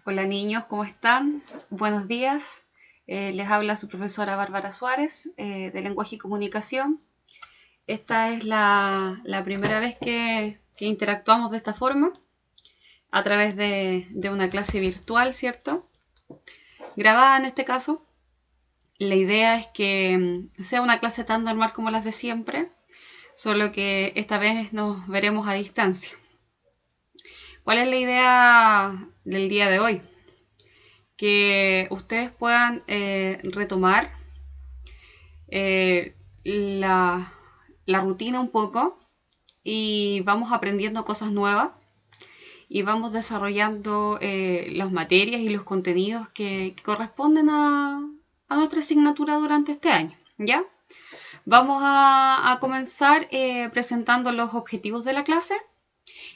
Hola niños, ¿cómo están? Buenos días. Les habla su profesora Bárbara Suárez de Lenguaje y Comunicación. Esta es la primera vez que interactuamos de esta forma a través de una clase virtual, ¿cierto? Grabada en este caso. La idea es que sea una clase tan normal como las de siempre, solo que esta vez nos veremos a distancia. ¿Cuál es la idea del día de hoy? Que ustedes puedan retomar la, la rutina un poco y vamos aprendiendo cosas nuevas y vamos desarrollando las materias y los contenidos que corresponden a nuestra asignatura durante este año, ¿ya? Vamos a comenzar presentando los objetivos de la clase,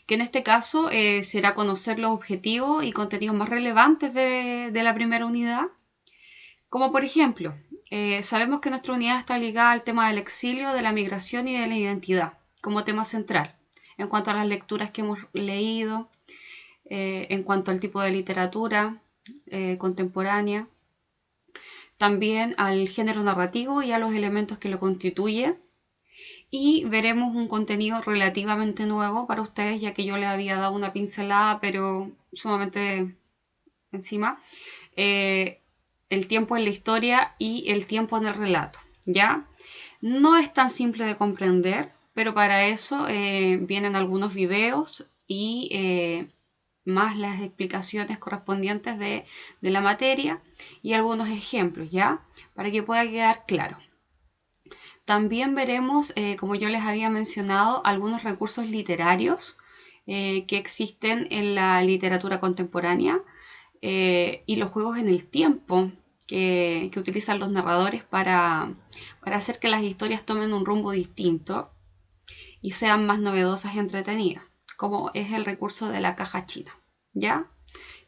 que en este caso será conocer los objetivos y contenidos más relevantes de la primera unidad. Como por ejemplo, sabemos que nuestra unidad está ligada al tema del exilio, de la migración y de la identidad como tema central, en cuanto a las lecturas que hemos leído, en cuanto al tipo de literatura contemporánea, también al género narrativo y a los elementos que lo constituyen. Y veremos un contenido relativamente nuevo para ustedes, ya que yo les había dado una pincelada, pero sumamente encima. El tiempo en la historia y el tiempo en el relato, ¿ya? No es tan simple de comprender, pero para eso vienen algunos videos y más las explicaciones correspondientes de la materia y algunos ejemplos, ¿ya? Para que pueda quedar claro. También veremos, como yo les había mencionado, algunos recursos literarios que existen en la literatura contemporánea, y los juegos en el tiempo que utilizan los narradores para hacer que las historias tomen un rumbo distinto y sean más novedosas y entretenidas, como es el recurso de la caja china, ¿ya?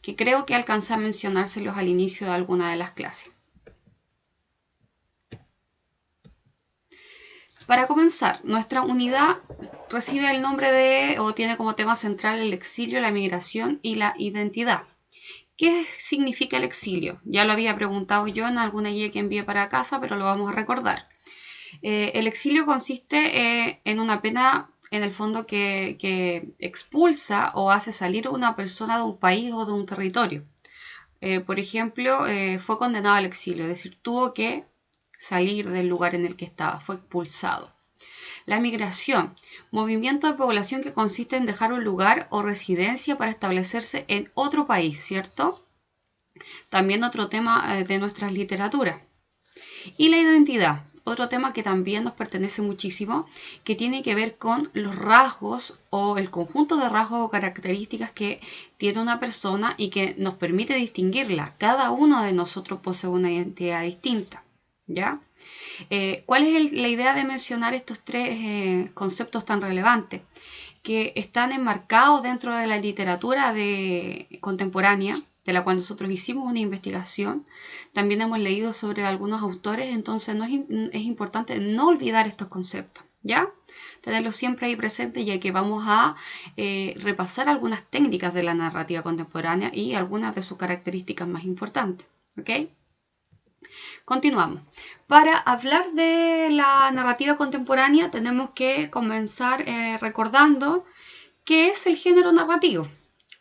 Que creo que alcancé a mencionárselos al inicio de alguna de las clases. Para comenzar, nuestra unidad recibe el nombre de, o tiene como tema central, el exilio, la migración y la identidad. ¿Qué significa el exilio? Ya lo había preguntado yo en alguna guía que envié para casa, pero lo vamos a recordar. El exilio consiste en una pena, en el fondo, que expulsa o hace salir a una persona de un país o de un territorio. Por ejemplo, fue condenado al exilio, es decir, tuvo que salir del lugar en el que estaba, fue expulsado. La migración, movimiento de población que consiste en dejar un lugar o residencia para establecerse en otro país, ¿cierto? También otro tema de nuestras literaturas. Y la identidad, otro tema que también nos pertenece muchísimo, que tiene que ver con los rasgos o el conjunto de rasgos o características que tiene una persona y que nos permite distinguirla. Cada uno de nosotros posee una identidad distinta, ¿ya? ¿Cuál es la idea de mencionar estos tres conceptos tan relevantes? Que están enmarcados dentro de la literatura contemporánea, de la cual nosotros hicimos una investigación. También hemos leído sobre algunos autores, entonces es importante no olvidar estos conceptos, ¿ya? Tenerlos siempre ahí presentes, ya que vamos a repasar algunas técnicas de la narrativa contemporánea y algunas de sus características más importantes, ¿ok? Continuamos. Para hablar de la narrativa contemporánea tenemos que comenzar recordando qué es el género narrativo.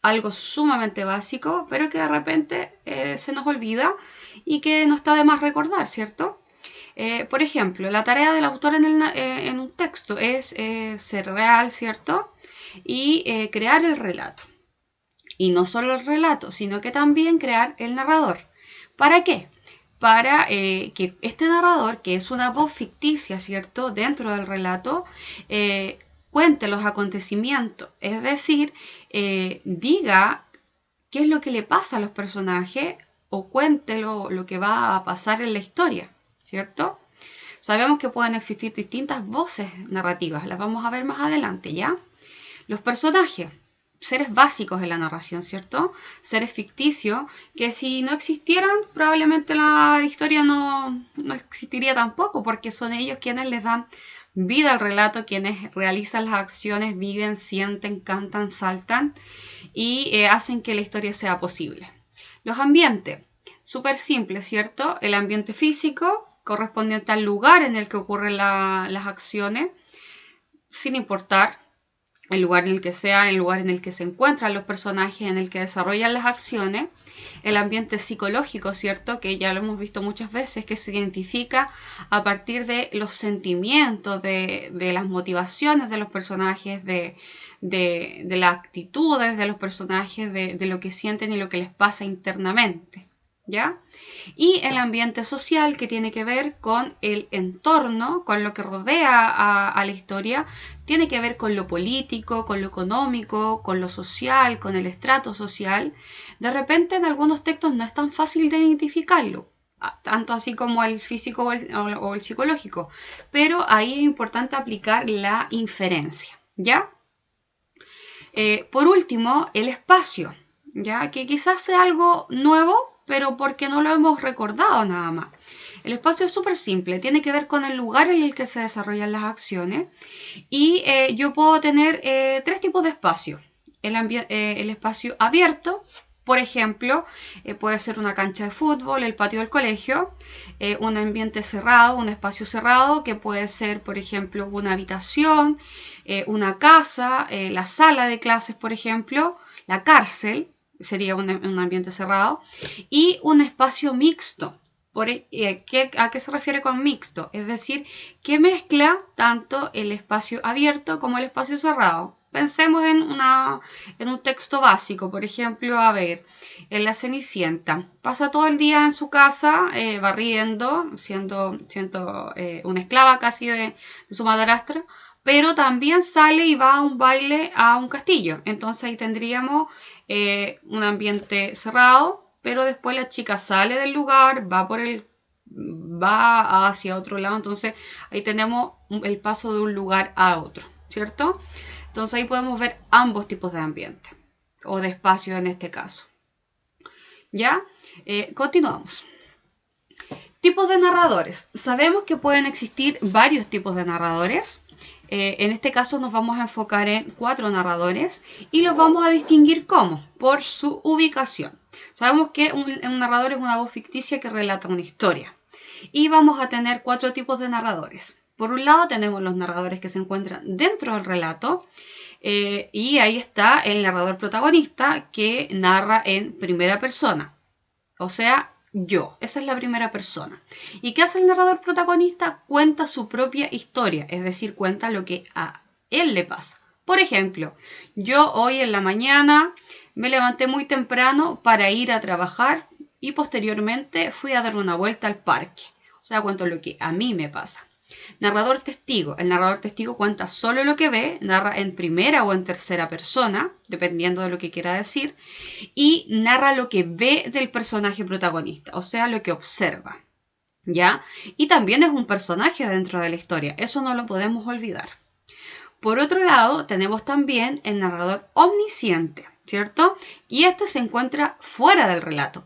Algo sumamente básico, pero que de repente se nos olvida y que no está de más recordar, ¿cierto? Por ejemplo, la tarea del autor en un texto es ser real, ¿cierto? Y crear el relato. Y no solo el relato, sino que también crear el narrador. ¿Para qué? Para que este narrador, que es una voz ficticia, ¿cierto?, dentro del relato, cuente los acontecimientos, es decir, diga qué es lo que le pasa a los personajes o cuente lo que va a pasar en la historia, ¿cierto? Sabemos que pueden existir distintas voces narrativas, las vamos a ver más adelante, ¿ya? Los personajes, seres básicos en la narración, ¿cierto? Seres ficticios que si no existieran probablemente la historia no existiría tampoco, porque son ellos quienes les dan vida al relato, quienes realizan las acciones, viven, sienten, cantan, saltan y hacen que la historia sea posible. Los ambientes, súper simple, ¿cierto? El ambiente físico, correspondiente al lugar en el que ocurren las acciones, sin importar el lugar en el que sea, el lugar en el que se encuentran los personajes, en el que desarrollan las acciones. El ambiente psicológico, ¿cierto? Que ya lo hemos visto muchas veces, que se identifica a partir de los sentimientos, de las motivaciones de los personajes, de las actitudes de los personajes, de lo que sienten y lo que les pasa internamente, ¿ya? Y el ambiente social, que tiene que ver con el entorno, con lo que rodea a la historia, tiene que ver con lo político, con lo económico, con lo social, con el estrato social. De repente en algunos textos no es tan fácil de identificarlo, tanto así como el físico o el psicológico, pero ahí es importante aplicar la inferencia, ¿ya? Por último, el espacio, ¿ya? Que quizás sea algo nuevo, pero porque no lo hemos recordado nada más. El espacio es súper simple, tiene que ver con el lugar en el que se desarrollan las acciones y yo puedo tener tres tipos de espacio. El espacio abierto, por ejemplo, puede ser una cancha de fútbol, el patio del colegio, un ambiente cerrado, un espacio cerrado, que puede ser, por ejemplo, una habitación, una casa, la sala de clases, por ejemplo, la cárcel, sería un ambiente cerrado, y un espacio mixto. ¿A qué se refiere con mixto? Es decir, que mezcla tanto el espacio abierto como el espacio cerrado. Pensemos en un texto básico, por ejemplo, a ver, en La Cenicienta. Pasa todo el día en su casa barriendo, siendo una esclava casi de su madrastra, pero también sale y va a un baile a un castillo. Entonces ahí tendríamos un ambiente cerrado, pero después la chica sale del lugar, va hacia otro lado, entonces ahí tenemos el paso de un lugar a otro, ¿cierto? Entonces ahí podemos ver ambos tipos de ambiente, o de espacio en este caso. ¿Ya? Continuamos. Tipos de narradores. Sabemos que pueden existir varios tipos de narradores. En este caso nos vamos a enfocar en 4 narradores y los vamos a distinguir ¿cómo? Por su ubicación. Sabemos que un narrador es una voz ficticia que relata una historia. Y vamos a tener 4 tipos de narradores. Por un lado tenemos los narradores que se encuentran dentro del relato y ahí está el narrador protagonista que narra en primera persona. O sea, yo. Esa es la primera persona. ¿Y qué hace el narrador protagonista? Cuenta su propia historia, es decir, cuenta lo que a él le pasa. Por ejemplo, yo hoy en la mañana me levanté muy temprano para ir a trabajar y posteriormente fui a dar una vuelta al parque. O sea, cuento lo que a mí me pasa. Narrador testigo. El narrador testigo cuenta solo lo que ve, narra en primera o en tercera persona, dependiendo de lo que quiera decir, y narra lo que ve del personaje protagonista, o sea, lo que observa, ¿ya? Y también es un personaje dentro de la historia, eso no lo podemos olvidar. Por otro lado, tenemos también el narrador omnisciente, ¿cierto? Y este se encuentra fuera del relato.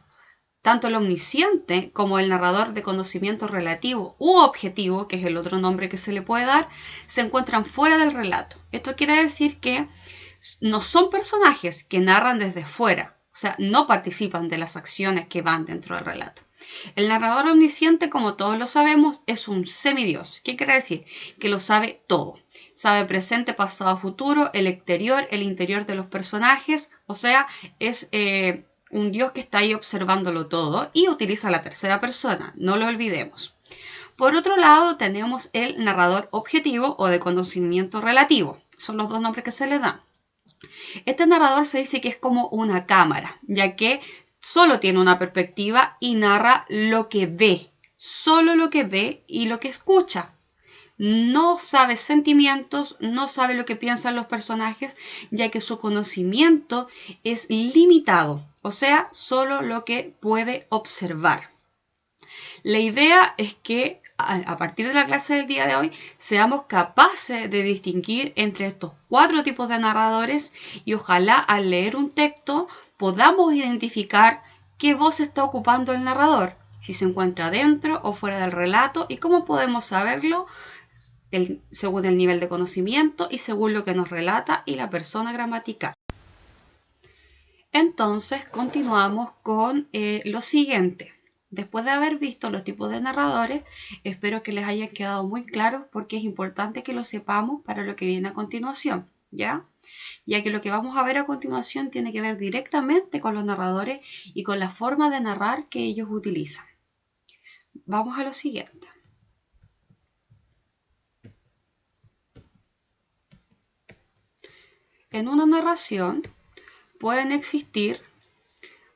Tanto el omnisciente como el narrador de conocimiento relativo u objetivo, que es el otro nombre que se le puede dar, se encuentran fuera del relato. Esto quiere decir que no son personajes que narran desde fuera, o sea, no participan de las acciones que van dentro del relato. El narrador omnisciente, como todos lo sabemos, es un semidios. ¿Qué quiere decir? Que lo sabe todo. Sabe presente, pasado, futuro, el exterior, el interior de los personajes, o sea, es un dios que está ahí observándolo todo y utiliza la tercera persona, no lo olvidemos. Por otro lado, tenemos el narrador objetivo o de conocimiento relativo. Son los dos nombres que se le dan. Este narrador se dice que es como una cámara, ya que solo tiene una perspectiva y narra lo que ve, solo lo que ve y lo que escucha. No sabe sentimientos, no sabe lo que piensan los personajes, ya que su conocimiento es limitado, o sea, solo lo que puede observar. La idea es que a partir de la clase del día de hoy seamos capaces de distinguir entre estos 4 tipos de narradores y ojalá al leer un texto podamos identificar qué voz está ocupando el narrador, si se encuentra dentro o fuera del relato y cómo podemos saberlo según el nivel de conocimiento y según lo que nos relata y la persona gramatical. Entonces continuamos con lo siguiente. Después de haber visto los tipos de narradores, espero que les haya quedado muy claro porque es importante que lo sepamos para lo que viene a continuación, ¿ya? Ya que lo que vamos a ver a continuación tiene que ver directamente con los narradores y con la forma de narrar que ellos utilizan. Vamos a lo siguiente. En una narración pueden existir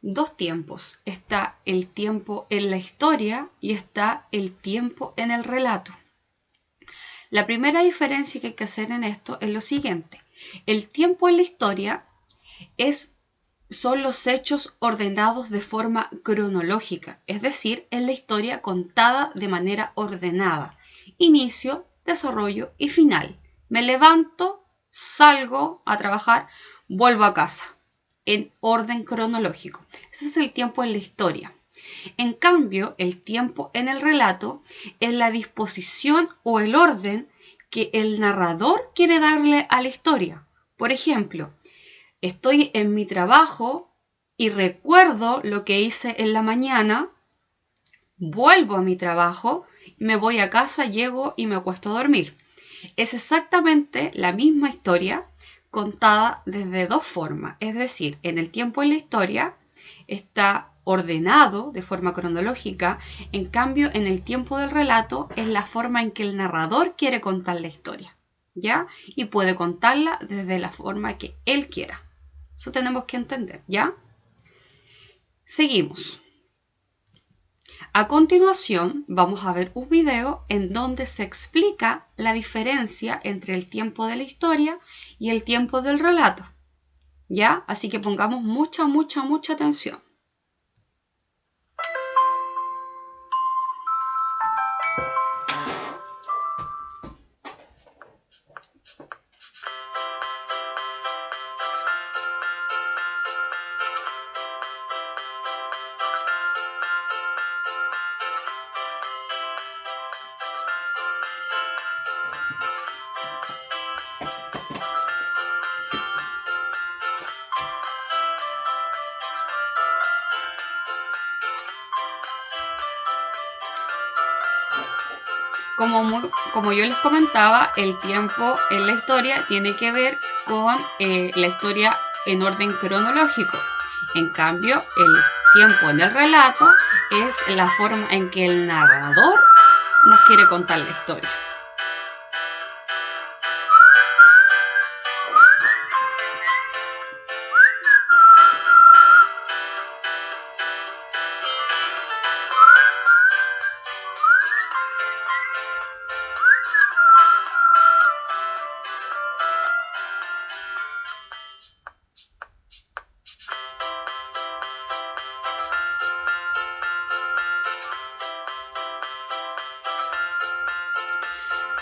dos tiempos. Está el tiempo en la historia y está el tiempo en el relato. La primera diferencia que hay que hacer en esto es lo siguiente. El tiempo en la historia son los hechos ordenados de forma cronológica, es decir, es la historia contada de manera ordenada. Inicio, desarrollo y final. Me levanto, salgo a trabajar, vuelvo a casa, en orden cronológico. Ese es el tiempo en la historia. En cambio, el tiempo en el relato es la disposición o el orden que el narrador quiere darle a la historia. Por ejemplo, estoy en mi trabajo y recuerdo lo que hice en la mañana, vuelvo a mi trabajo, me voy a casa, llego y me acuesto a dormir. Es exactamente la misma historia contada desde dos formas. Es decir, en el tiempo en la historia está ordenado de forma cronológica, en cambio en el tiempo del relato es la forma en que el narrador quiere contar la historia, ¿ya? Y puede contarla desde la forma que él quiera. Eso tenemos que entender, ¿ya? Seguimos. A continuación vamos a ver un video en donde se explica la diferencia entre el tiempo de la historia y el tiempo del relato, ¿ya? Así que pongamos mucha atención. Como yo les comentaba, el tiempo en la historia tiene que ver con la historia en orden cronológico. En cambio, el tiempo en el relato es la forma en que el narrador nos quiere contar la historia.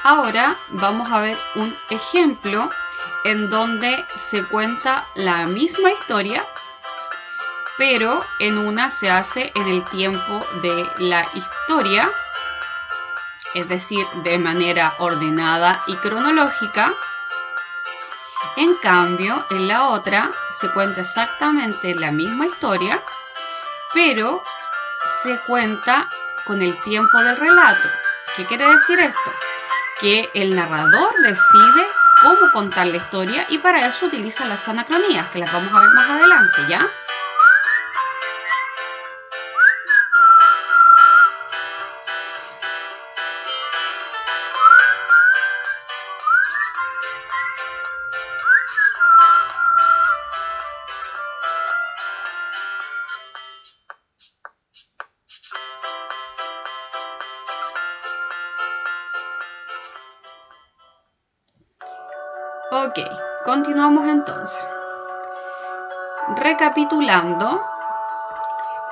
Ahora vamos a ver un ejemplo en donde se cuenta la misma historia, pero en una se hace en el tiempo de la historia, es decir, de manera ordenada y cronológica. En cambio, en la otra se cuenta exactamente la misma historia, pero se cuenta con el tiempo del relato. ¿Qué quiere decir esto? Que el narrador decide cómo contar la historia y para eso utiliza las anacronías, que las vamos a ver más adelante, ¿ya? Ok, continuamos entonces. Recapitulando,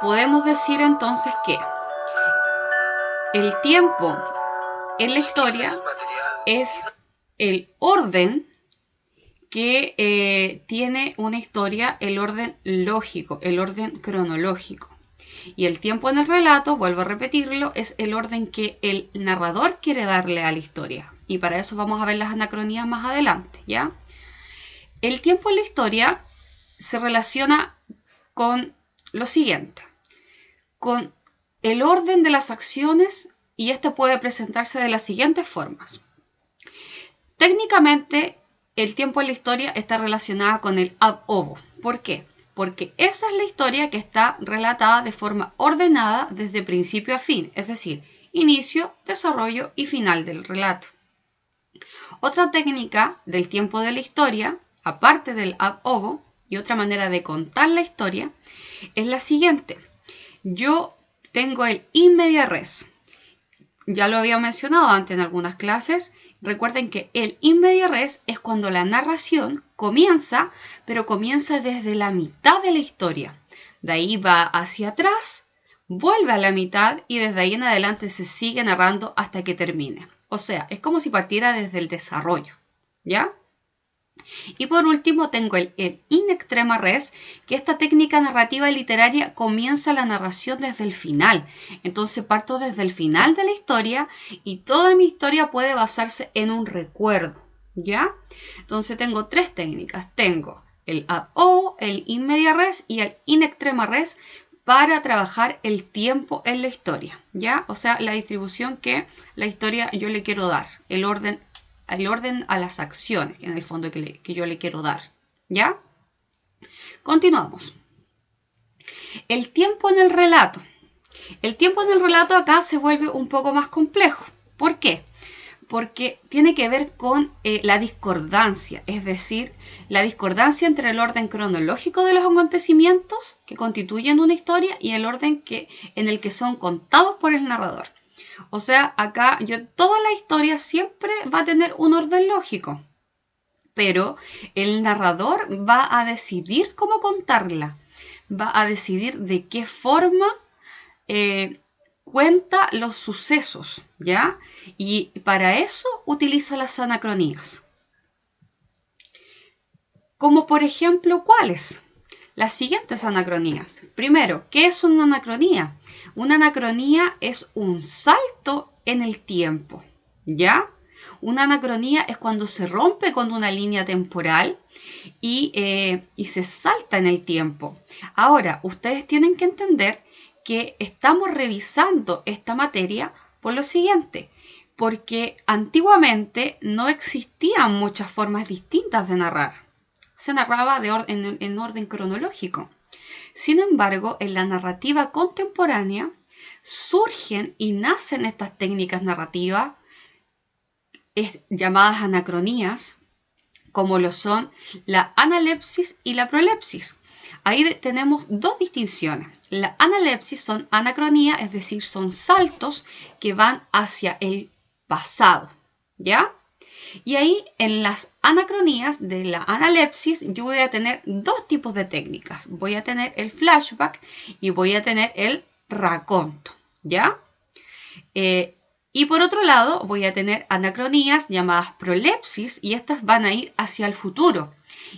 podemos decir entonces que el tiempo en la historia es el orden que tiene una historia, el orden lógico, el orden cronológico. Y el tiempo en el relato, vuelvo a repetirlo, es el orden que el narrador quiere darle a la historia. Y para eso vamos a ver las anacronías más adelante, ¿ya? El tiempo en la historia se relaciona con lo siguiente, con el orden de las acciones, y este puede presentarse de las siguientes formas. Técnicamente, el tiempo en la historia está relacionada con el ab ovo. ¿Por qué? Porque esa es la historia que está relatada de forma ordenada desde principio a fin, es decir, inicio, desarrollo y final del relato. Otra técnica del tiempo de la historia, aparte del ab ovo, y otra manera de contar la historia, es la siguiente. Yo tengo el in media res. Ya lo había mencionado antes en algunas clases. Recuerden que el in media res es cuando la narración comienza, pero comienza desde la mitad de la historia. De ahí va hacia atrás, vuelve a la mitad y desde ahí en adelante se sigue narrando hasta que termine. O sea, es como si partiera desde el desarrollo, ¿ya? Y por último tengo el in extrema res, que esta técnica narrativa y literaria comienza la narración desde el final. Entonces parto desde el final de la historia y toda mi historia puede basarse en un recuerdo, ¿ya? Entonces tengo tres técnicas. Tengo el ab ovo, el in media res y el in extrema res para trabajar el tiempo en la historia, ¿ya? O sea, la distribución que la historia yo le quiero dar, el orden a las acciones, en el fondo que yo le quiero dar, ¿ya? Continuamos. El tiempo en el relato. El tiempo en el relato acá se vuelve un poco más complejo. ¿Por qué? Porque tiene que ver con la discordancia, es decir, la discordancia entre el orden cronológico de los acontecimientos que constituyen una historia y el orden en el que son contados por el narrador. O sea, acá toda la historia siempre va a tener un orden lógico, pero el narrador va a decidir cómo contarla, va a decidir de qué forma cuenta los sucesos, ¿ya? Y para eso utiliza las anacronías. Como por ejemplo, ¿cuáles? Las siguientes anacronías. Primero, ¿qué es una anacronía? Una anacronía es un salto en el tiempo, ¿ya? Una anacronía es cuando se rompe con una línea temporal y se salta en el tiempo. Ahora, ustedes tienen que entender que estamos revisando esta materia por lo siguiente, porque antiguamente no existían muchas formas distintas de narrar. Se narraba en orden cronológico. Sin embargo, en la narrativa contemporánea surgen y nacen estas técnicas narrativas llamadas anacronías, como lo son la analepsis y la prolepsis. Ahí tenemos dos distinciones. La analepsis son anacronía, es decir, son saltos que van hacia el pasado, ¿ya? Y ahí en las anacronías de la analepsis yo voy a tener dos tipos de técnicas. Voy a tener el flashback y voy a tener el raconto, ¿ya? Y por otro lado voy a tener anacronías llamadas prolepsis y estas van a ir hacia el futuro.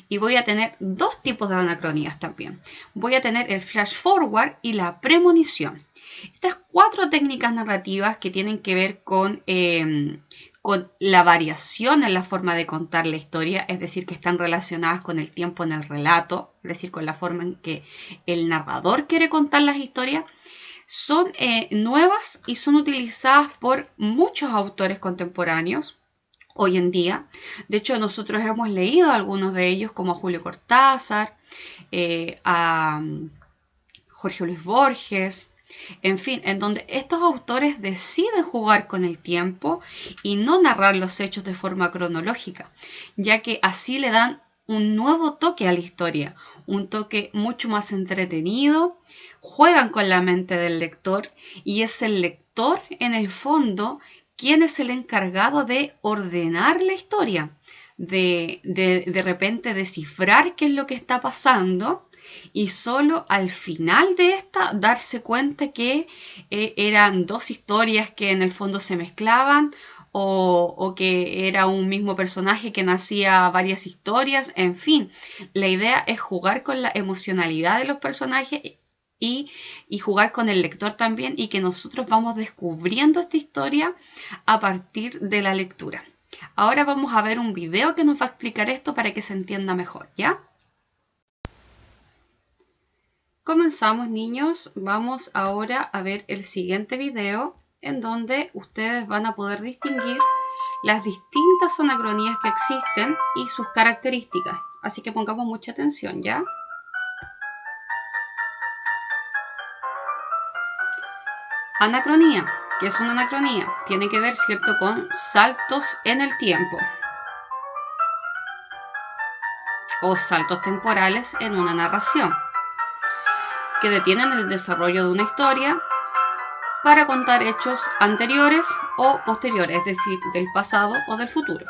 Y voy a tener dos tipos de anacronías también. Voy a tener el flash forward y la premonición. Estas cuatro técnicas narrativas que tienen que ver con la variación en la forma de contar la historia, es decir, que están relacionadas con el tiempo en el relato, es decir, con la forma en que el narrador quiere contar las historias, son nuevas y son utilizadas por muchos autores contemporáneos hoy en día. De hecho, nosotros hemos leído algunos de ellos, como a Julio Cortázar, a Jorge Luis Borges, en fin, en donde estos autores deciden jugar con el tiempo y no narrar los hechos de forma cronológica, ya que así le dan un nuevo toque a la historia, un toque mucho más entretenido, juegan con la mente del lector y es el lector, en el fondo, quien es el encargado de ordenar la historia, de repente descifrar qué es lo que está pasando y solo al final de esta darse cuenta que eran dos historias que en el fondo se mezclaban o que era un mismo personaje que nacía varias historias. En fin, la idea es jugar con la emocionalidad de los personajes y jugar con el lector también y que nosotros vamos descubriendo esta historia a partir de la lectura. Ahora vamos a ver un video que nos va a explicar esto para que se entienda mejor, ¿ya? Comenzamos, niños. Vamos ahora a ver el siguiente video en donde ustedes van a poder distinguir las distintas anacronías que existen y sus características. Así que pongamos mucha atención, ¿ya? Anacronía. ¿Qué es una anacronía? Tiene que ver, ¿cierto?, con saltos en el tiempo o saltos temporales en una narración que detienen el desarrollo de una historia para contar hechos anteriores o posteriores, es decir, del pasado o del futuro.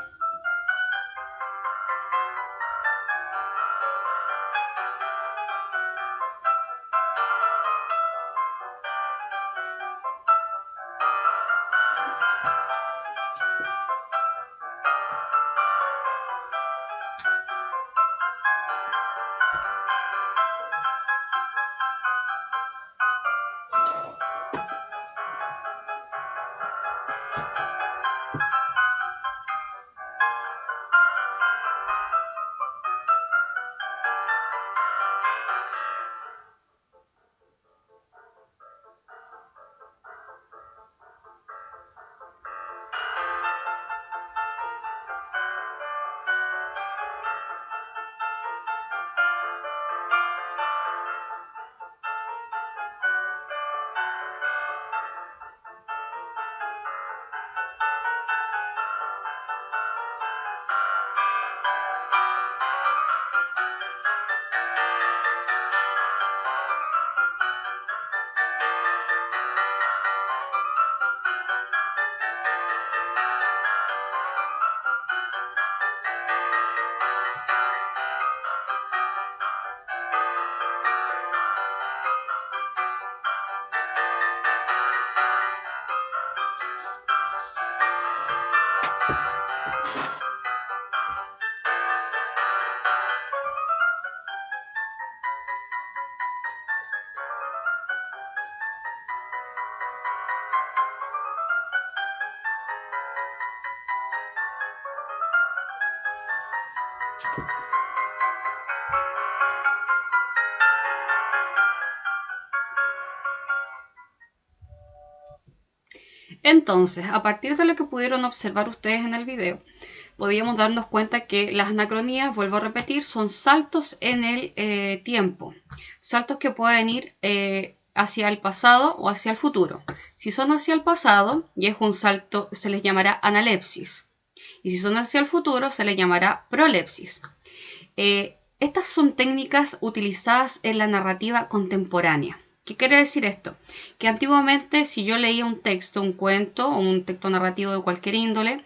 Entonces, a partir de lo que pudieron observar ustedes en el video, podíamos darnos cuenta que las anacronías, vuelvo a repetir, son saltos en el tiempo, saltos que pueden ir hacia el pasado o hacia el futuro. Si son hacia el pasado y es un salto, se les llamará analepsis, y si son hacia el futuro se les llamará prolepsis. Estas son técnicas utilizadas en la narrativa contemporánea. ¿Qué quiere decir esto? Que antiguamente, si yo leía un texto, un cuento o un texto narrativo de cualquier índole,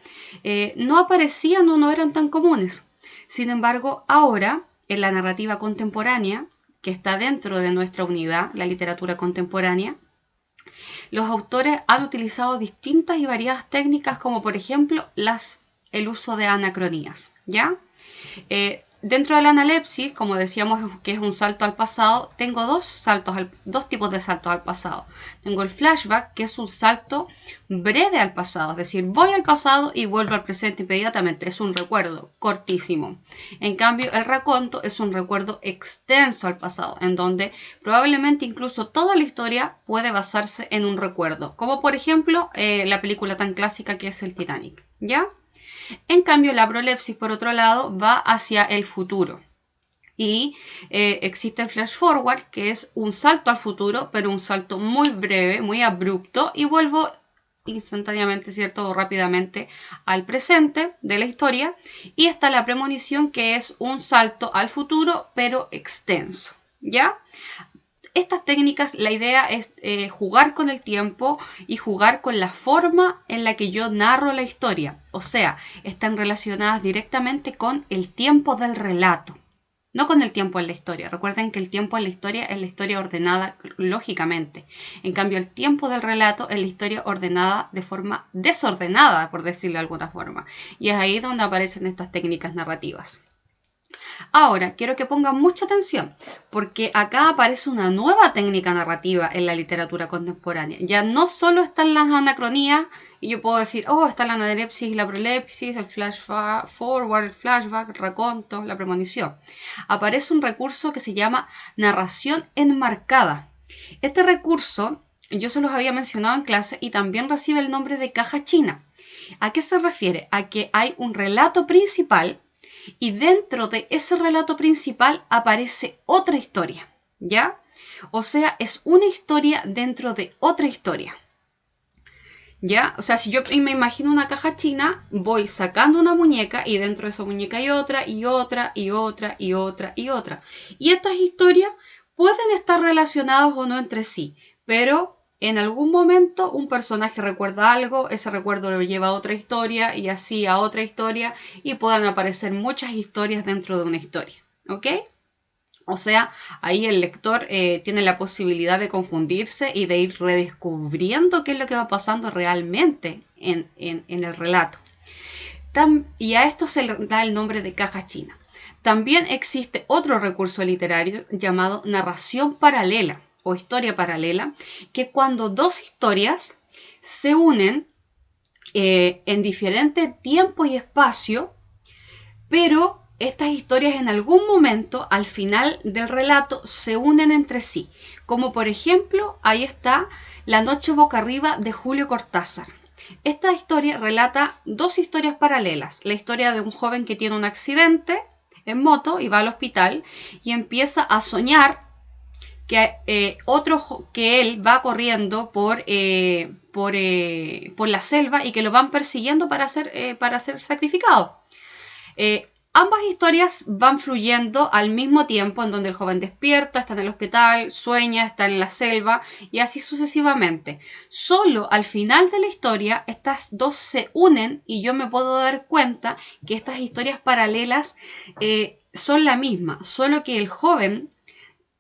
no aparecían o no eran tan comunes. Sin embargo, ahora, en la narrativa contemporánea, que está dentro de nuestra unidad, la literatura contemporánea, los autores han utilizado distintas y variadas técnicas, como por ejemplo el uso de anacronías, ¿ya? Dentro de la analepsis, como decíamos que es un salto al pasado, tengo dos tipos de saltos al pasado. Tengo el flashback, que es un salto breve al pasado, es decir, voy al pasado y vuelvo al presente inmediatamente. Es un recuerdo cortísimo. En cambio, el raconto es un recuerdo extenso al pasado, en donde probablemente incluso toda la historia puede basarse en un recuerdo, como por ejemplo la película tan clásica que es el Titanic, ¿ya? En cambio, la prolepsis, por otro lado, va hacia el futuro. Y existe el flash forward, que es un salto al futuro, pero un salto muy breve, muy abrupto, y vuelvo instantáneamente, ¿cierto?, o rápidamente al presente de la historia. Y está la premonición, que es un salto al futuro, pero extenso, ¿ya? Estas técnicas, la idea es jugar con el tiempo y jugar con la forma en la que yo narro la historia. O sea, están relacionadas directamente con el tiempo del relato, no con el tiempo en la historia. Recuerden que el tiempo en la historia es la historia ordenada lógicamente. En cambio, el tiempo del relato es la historia ordenada de forma desordenada, por decirlo de alguna forma. Y es ahí donde aparecen estas técnicas narrativas. Ahora, quiero que pongan mucha atención, porque acá aparece una nueva técnica narrativa en la literatura contemporánea. Ya no solo están las anacronías, y yo puedo decir, oh, está la analepsis y la prolepsis, el flash forward, el flashback, el raconto, la premonición. Aparece un recurso que se llama narración enmarcada. Este recurso, yo se los había mencionado en clase y también recibe el nombre de caja china. ¿A qué se refiere? A que hay un relato principal y dentro de ese relato principal aparece otra historia, ¿ya? O sea, es una historia dentro de otra historia, ¿ya? O sea, si yo me imagino una caja china, voy sacando una muñeca y dentro de esa muñeca hay otra, y otra, y otra, y otra, y otra. Y estas historias pueden estar relacionadas o no entre sí, pero en algún momento un personaje recuerda algo, ese recuerdo lo lleva a otra historia y así a otra historia y puedan aparecer muchas historias dentro de una historia, ¿ok? O sea, ahí el lector tiene la posibilidad de confundirse y de ir redescubriendo qué es lo que va pasando realmente en el relato. Y a esto se le da el nombre de caja china. También existe otro recurso literario llamado narración paralela o historia paralela, que cuando dos historias se unen en diferente tiempo y espacio, pero estas historias en algún momento, al final del relato, se unen entre sí. Como por ejemplo, ahí está La noche boca arriba de Julio Cortázar. Esta historia relata dos historias paralelas. La historia de un joven que tiene un accidente en moto y va al hospital y empieza a soñar que que él va corriendo por la selva y que lo van persiguiendo para ser sacrificado. Ambas historias van fluyendo al mismo tiempo, en donde el joven despierta, está en el hospital, sueña, está en la selva y así sucesivamente. Solo al final de la historia estas dos se unen y yo me puedo dar cuenta que estas historias paralelas son la misma, solo que el joven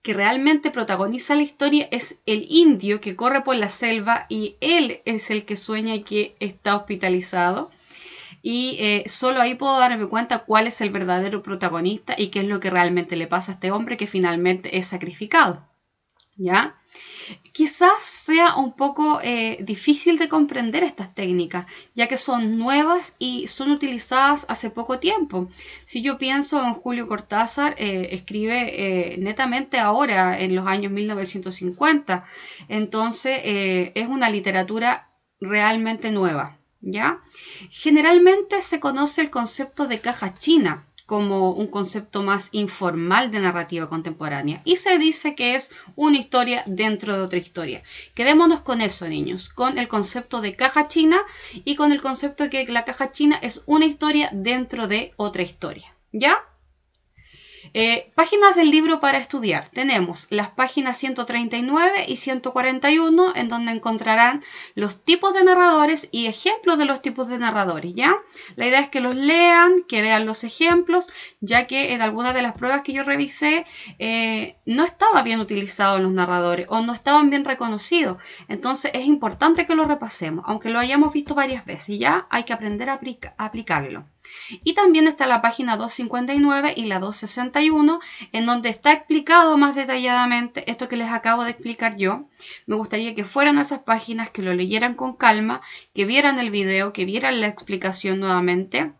que realmente protagoniza la historia es el indio que corre por la selva y él es el que sueña que está hospitalizado. Y solo ahí puedo darme cuenta cuál es el verdadero protagonista y qué es lo que realmente le pasa a este hombre que finalmente es sacrificado, ¿ya? Quizás sea un poco difícil de comprender estas técnicas, ya que son nuevas y son utilizadas hace poco tiempo. Si yo pienso en Julio Cortázar, escribe netamente ahora, en los años 1950, entonces es una literatura realmente nueva, ¿ya? Generalmente se conoce el concepto de caja china como un concepto más informal de narrativa contemporánea y se dice que es una historia dentro de otra historia. Quedémonos con eso, niños, con el concepto de caja china y con el concepto de que la caja china es una historia dentro de otra historia, ¿ya? Páginas del libro para estudiar. Tenemos las páginas 139 y 141 en donde encontrarán los tipos de narradores y ejemplos de los tipos de narradores, ¿ya? La idea es que los lean, que vean los ejemplos, ya que en algunas de las pruebas que yo revisé no estaba bien utilizados los narradores o no estaban bien reconocidos. Entonces es importante que lo repasemos, aunque lo hayamos visto varias veces, ¿ya? Hay que aprender a aplicarlo. Y también está la página 259 y la 261 en donde está explicado más detalladamente esto que les acabo de explicar yo. Me gustaría que fueran a esas páginas, que lo leyeran con calma, que vieran el video, que vieran la explicación nuevamente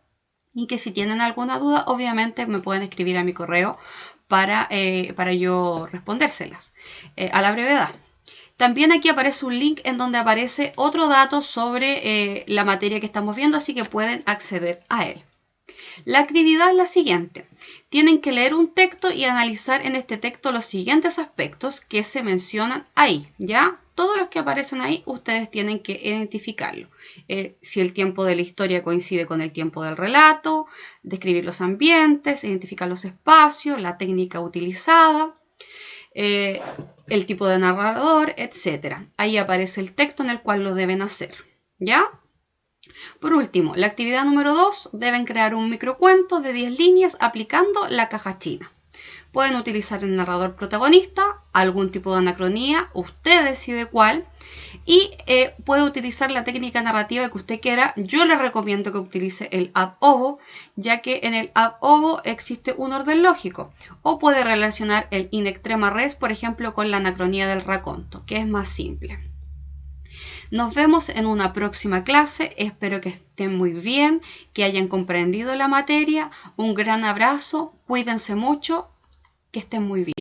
y que si tienen alguna duda obviamente me pueden escribir a mi correo para yo respondérselas a la brevedad. También aquí aparece un link en donde aparece otro dato sobre la materia que estamos viendo, así que pueden acceder a él. La actividad es la siguiente. Tienen que leer un texto y analizar en este texto los siguientes aspectos que se mencionan ahí, ¿ya? Todos los que aparecen ahí ustedes tienen que identificarlo. Si el tiempo de la historia coincide con el tiempo del relato, describir los ambientes, identificar los espacios, la técnica utilizada, el tipo de narrador, etc. Ahí aparece el texto en el cual lo deben hacer, ¿ya? Por último, la actividad número 2, deben crear un microcuento de 10 líneas aplicando la caja china. Pueden utilizar el narrador protagonista, algún tipo de anacronía, usted decide cuál, y puede utilizar la técnica narrativa que usted quiera. Yo le recomiendo que utilice el ad ovo, ya que en el ad ovo existe un orden lógico, o puede relacionar el in extrema res, por ejemplo, con la anacronía del raconto, que es más simple. Nos vemos en una próxima clase, espero que estén muy bien, que hayan comprendido la materia. Un gran abrazo, cuídense mucho, que estén muy bien.